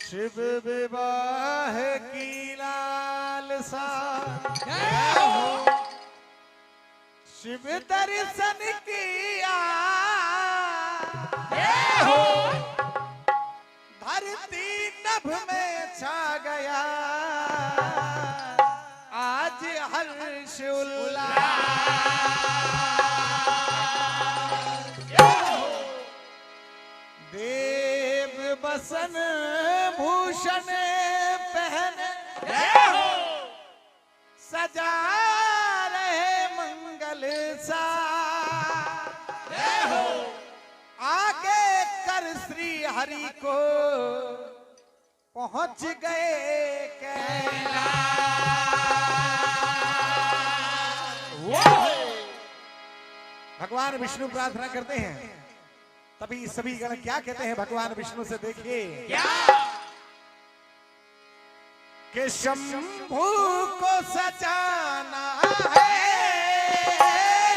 शिव विवाह की लालसा, शिव दर्शन किया, धरती नभ में छा गया आज हर्ष उल्लास। देव बसन भूषण पहन सजा रहे मंगल सा, आगे कर श्री हरि को पहुंच गए कैलाश। भगवान विष्णु प्रार्थना करते हैं, तभी सभी गण क्या कहते हैं भगवान विष्णु से, देखिए क्या कि शंभू को सजाना है,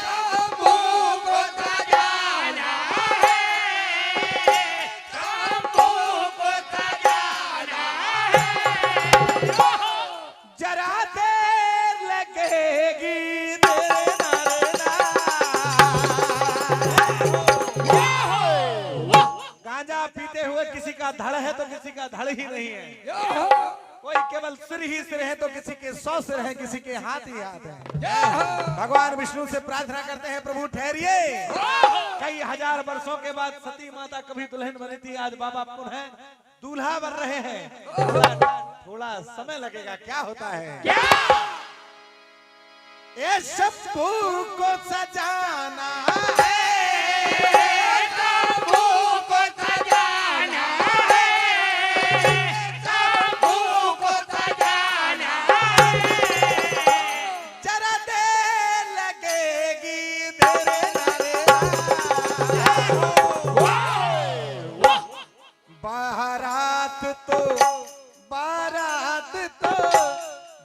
शंभू को सजाना है, शंभू को सजाना है, जरा देर लगेगी गांजा पीते हुए किसी का धड़ है तो किसी का धड़ ही नहीं है, कोई केवल सिर ही सिर है तो किसी के 100 सिर है, किसी के हाथ ही हाथ है। भगवान विष्णु से प्रार्थना करते हैं, प्रभु ठहरिए, कई हजार वर्षों के बाद सती माता कभी दुल्हन बनी थी, आज बाबा पुनः दूल्हा बन रहे हैं, थोड़ा समय लगेगा, क्या होता है ये शंभू को सजाना है,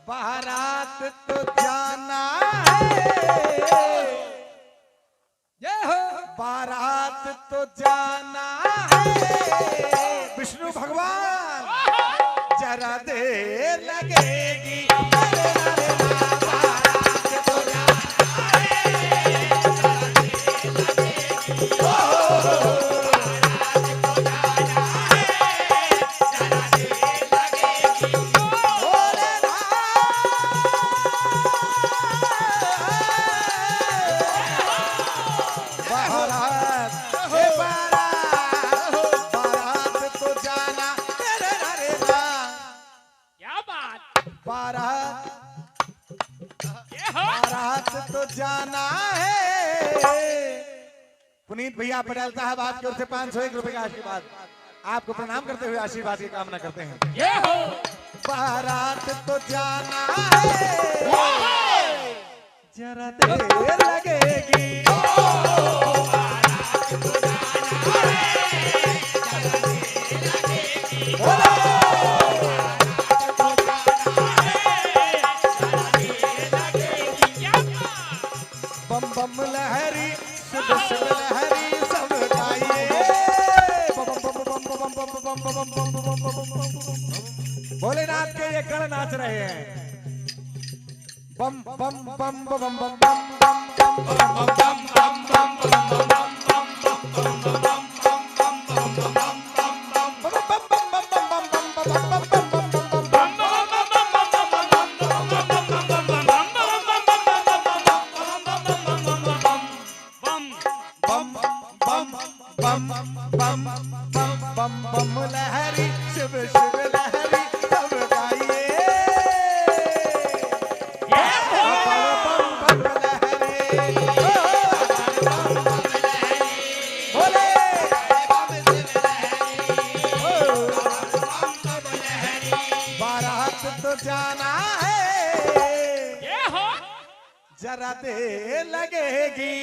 बारात तो जाना है, बारात तो जाना है, विष्णु भगवान जरा देर लगेगी, बारात तो जाना है, बारात तो जाना है। पुनीत भैया पटेल साहब आपकी ओर से 501 रुपए का आशीर्वाद, आपको प्रणाम करते हुए आशीर्वाद की कामना करते हैं। बारात तो जाना है, जरा देर लगेगी, बम बम लहरी शिव शिव लहरी सब गाइए, भोलेनाथ के ये गण नाच रहे हैं, बम बम बम बम बम बम बम बम बम बम बम बम लहरी शिव शिव लहरी सब गाइए, बम लहरी बोले बारात तो जाना है, जरा देर लगेगी,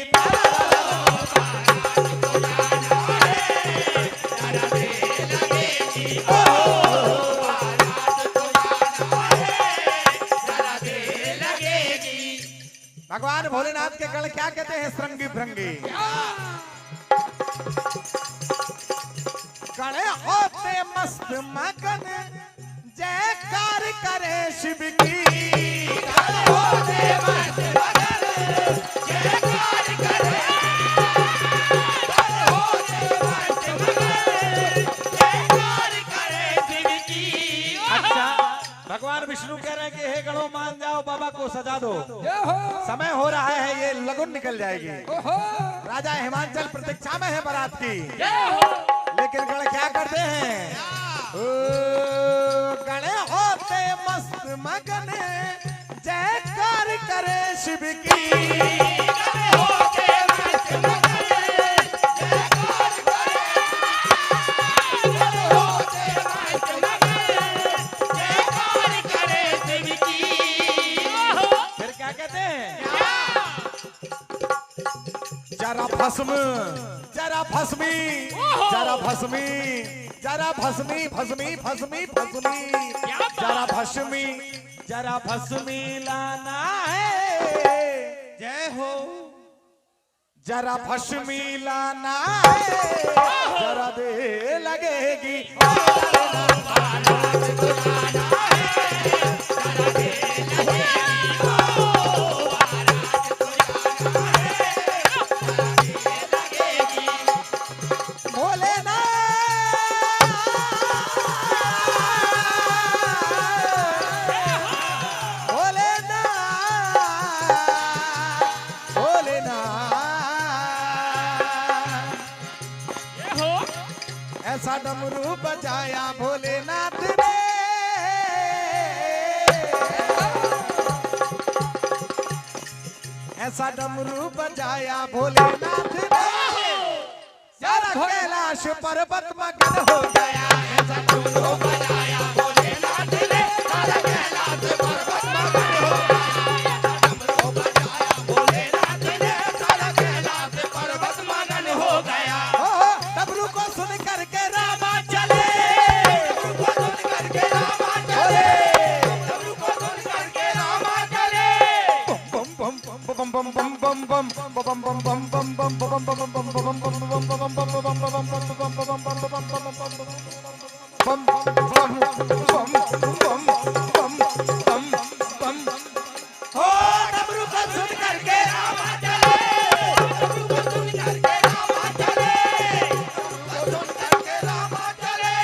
भगवान भोलेनाथ के गण क्या कहते हैं? श्रृंगी भृंगी। गण होते मस्त मगन जयकार करे शिव की। गण होते मस्त मगन जयकार करे, गण होते मस्त मगन जयकार करे शिव की। अच्छा, भगवान विष्णु कह रहे हैं कि हे गणों मान जाओ, बाबा को सजा दो, समय हो रहा है, ये लगन निकल जाएगी। राजा हिमांचल प्रतीक्षा में है बारात की, लेकिन गण क्या करते हैं? गण होते मस्त मगन जयकार करे शिव की। गण होते मस्त मगन जयकार करे, गण होते मस्त मगन जयकार करे शिव की। फिर क्या कहते हैं? जरा भस्म जरा भस्मी, जरा भस्मी, जरा भस्मी भस्मी भस्मी भस्मी, जरा भस्मी, जरा भस्मी लाना है। जय हो। जरा भस्मी लाना है, जरा दे लगेगी। ऐसा डमरू बजाया भोलेनाथ ने, ऐसा डमरू बजाया भोलेनाथ ने, सारा कैलाश पर्वत मगन हो गया। ऐसा डमरू बजाया भोलेनाथ ने, सारा कैलाश पर्वत मगन हो गया। डमरू बजाया भोलेनाथ ने, सारा कैलाश पर्वत मगन हो गया। डमरू को सुन करके रामा चले, डमरू को सुन करके रामा चले, डमरू को सुन करके रामा चले। बम बम बम बम बम बम बम बम बम बम बम बम बम बम बम बम बम बम। हो डमरू को सुन करके रामा चले, डमरू को सुन करके रामा चले, डमरू को सुन करके रामा चले।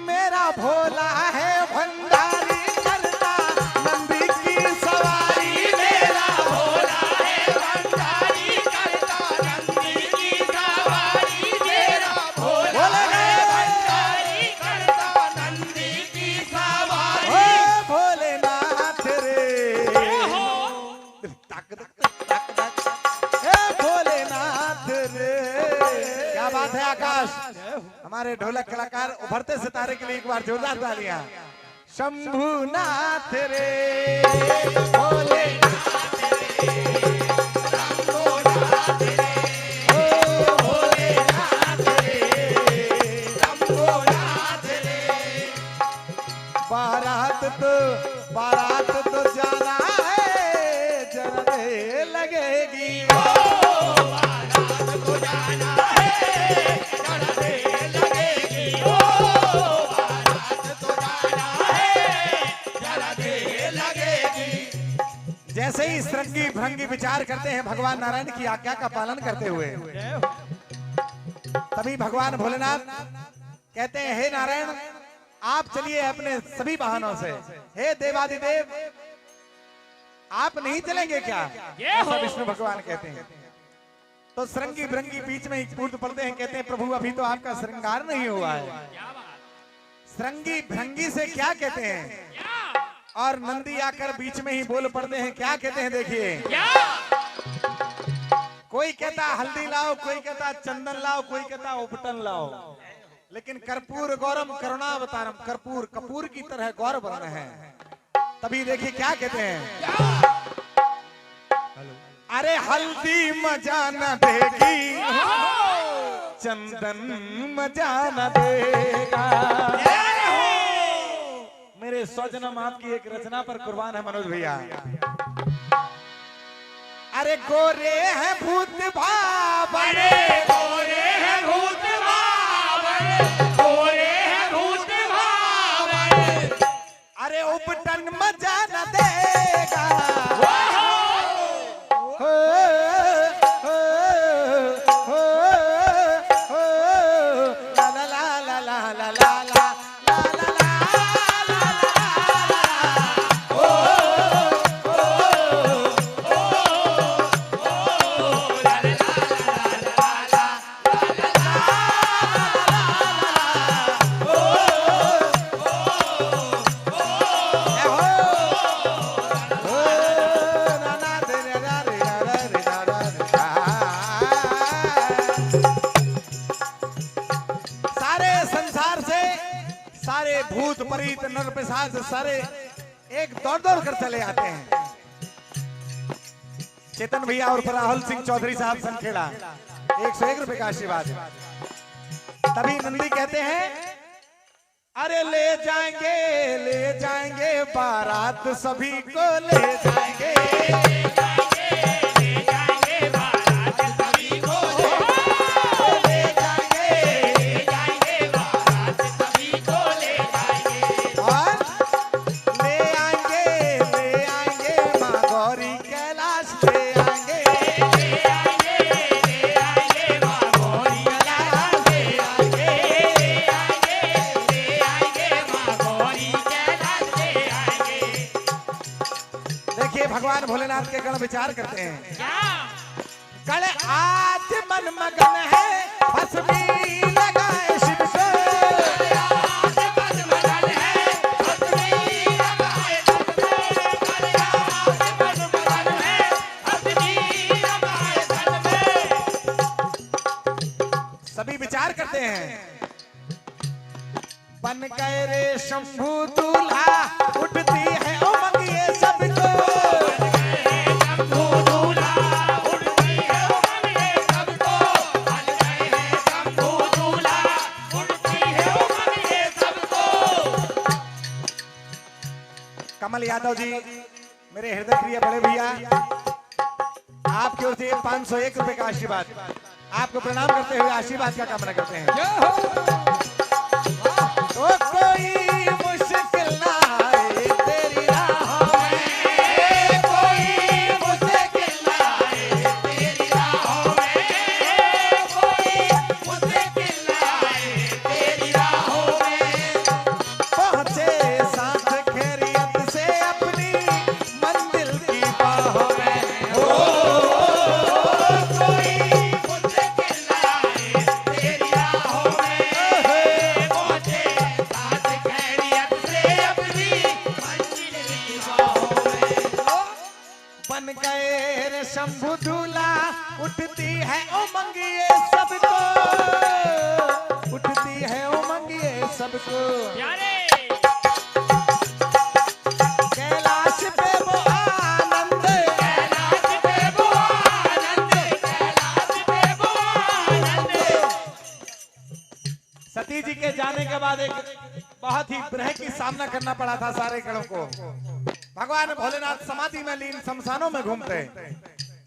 मेरा भोला है भंडारी करता नंदी की सवारी। मेरा भोला है भंडारी करता नंदी की सवारी। मेरा भोला है भंडारी करता नंदी की सवारी। ओ भोलेनाथ रे, हे भोलेनाथ रे। क्या बात है आकाश, हमारे ढोलक कलाकार उभरते सितारे के लिए एक बार जोरदार तालियां। शंभुनाथ रे, भोलेनाथ रे, शंभुनाथ रे, ओ भोलेनाथ रे, शंभुनाथ रे। बारात तो जाना है, जरा दे लगेगी। बारात को जाना है, जरा दे लगेगी। बारात तो जाना है, जरा दे लगेगी। जैसे ही श्रृंगी भृंगी विचार करते हैं भगवान नारायण की आज्ञा का पालन करते हुए, तभी भगवान भोलेनाथ कहते हैं, हे नारायण आप चलिए अपने सभी वाहनों से। हे देवादिदेव आप नहीं चलेंगे क्या? ऐसा विष्णु भगवान कहते हैं। तो श्रृंगी भृंगी बीच में ही कूद पड़ते हैं, कहते हैं प्रभु अभी तो आपका श्रृंगार नहीं हुआ है। श्रृंगी भृंगी से क्या कहते हैं? और नंदी आकर बीच में ही बोल पड़ते हैं, क्या कहते हैं? देखिए, कोई कहता हल्दी लाओ, कोई कहता चंदन लाओ, कोई कहता उपटन लाओ, लेकिन कर्पूर गौरम करुणावतारम, कर्पूर कपूर की तरह गौर वर्ण है। तभी देखिए क्या कहते हैं, अरे हल्दी मजा न देगी, चंदन मजा न देगा। मेरे स्वजनम आपकी एक रचना पर कुर्बान है मनोज भैया। अरे गोरे हैं भूत भावरे, गोरे हैं भूत भावरे, गोरे हैं भूत भावरे। अरे उपटन मजा न देगा, सारे भूत प्रेत नर पिशाच सारे एक दौड़ दौड़ कर चले आते हैं। चेतन भैया और राहुल सिंह चौधरी साहब संखेड़ा 101 रुपए का आशीर्वाद। तभी नंदी कहते हैं अरे ले जाएंगे बारात सभी को ले जाएंगे, भगवान भोलेनाथ के गण विचार करते हैं। गण आज मन मगन है भस्मी लगाए शिव को, आज मन मगन है भस्मी लगाए शिव को, आज मन मगन है भस्मी लगाए शिव में। सभी विचार करते हैं बन गए रे शंभू दूल्हा उठती है उमंगिए सबको, कमल यादव जी मेरे हृदय प्रिय बड़े भैया आपकी ओर से 501 रुपए का आशीर्वाद, आपको प्रणाम करते हुए आशीर्वाद का कामना करते हैं। तो कोई मुश्किल ना आए तेरी राहों में, कोई मुश्किल ना आए तेरी राहों में, कोई मुश्किल ना आए तेरी राहों में। पहुंचे साथ खैरियत से अपनी मंजिल की बाहों में, कोई मुश्किल ना आए तेरी राहों में, पहुंचे साथ खैरियत से अपनी मंजिल की बाहों में। बन गए रे शंभू दूल्हा उठती है उमंगिए सबको, उठती है उमंगिए सबको। कैलाश पे वो आनंद, कैलाश पे वो आनंद, कैलाश पे वो आनंद। सती जी के जाने के बाद एक बहुत ही ग्रह की सामना करना पड़ा था सारे गणों को। भगवान भोलेनाथ समाधि में लीन शमशानों में घूमते,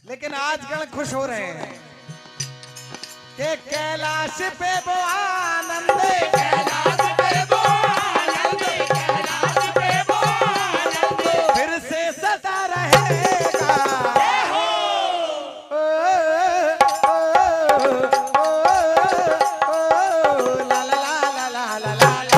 लेकिन आज गण खुश हो रहे हैं कि कैलाश पे वो आनंद, कैलाश पे वो आनंद, कैलाश पे वो आनंद फिर से सदा रहेगा। ला ला ला ला ला ला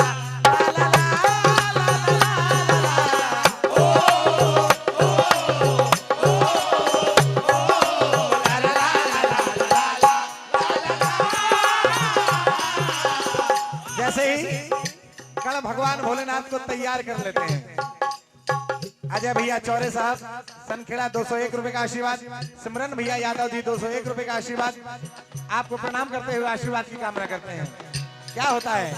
जैसे ही गण भगवान भोलेनाथ को तैयार कर लेते हैं। अजय भैया चौरे साहब सनखेड़ा 201 रुपए का आशीर्वाद, सिमरन भैया यादव जी 201 रुपए का आशीर्वाद, आपको प्रणाम करते हुए आशीर्वाद की कामना करते हैं। क्या होता है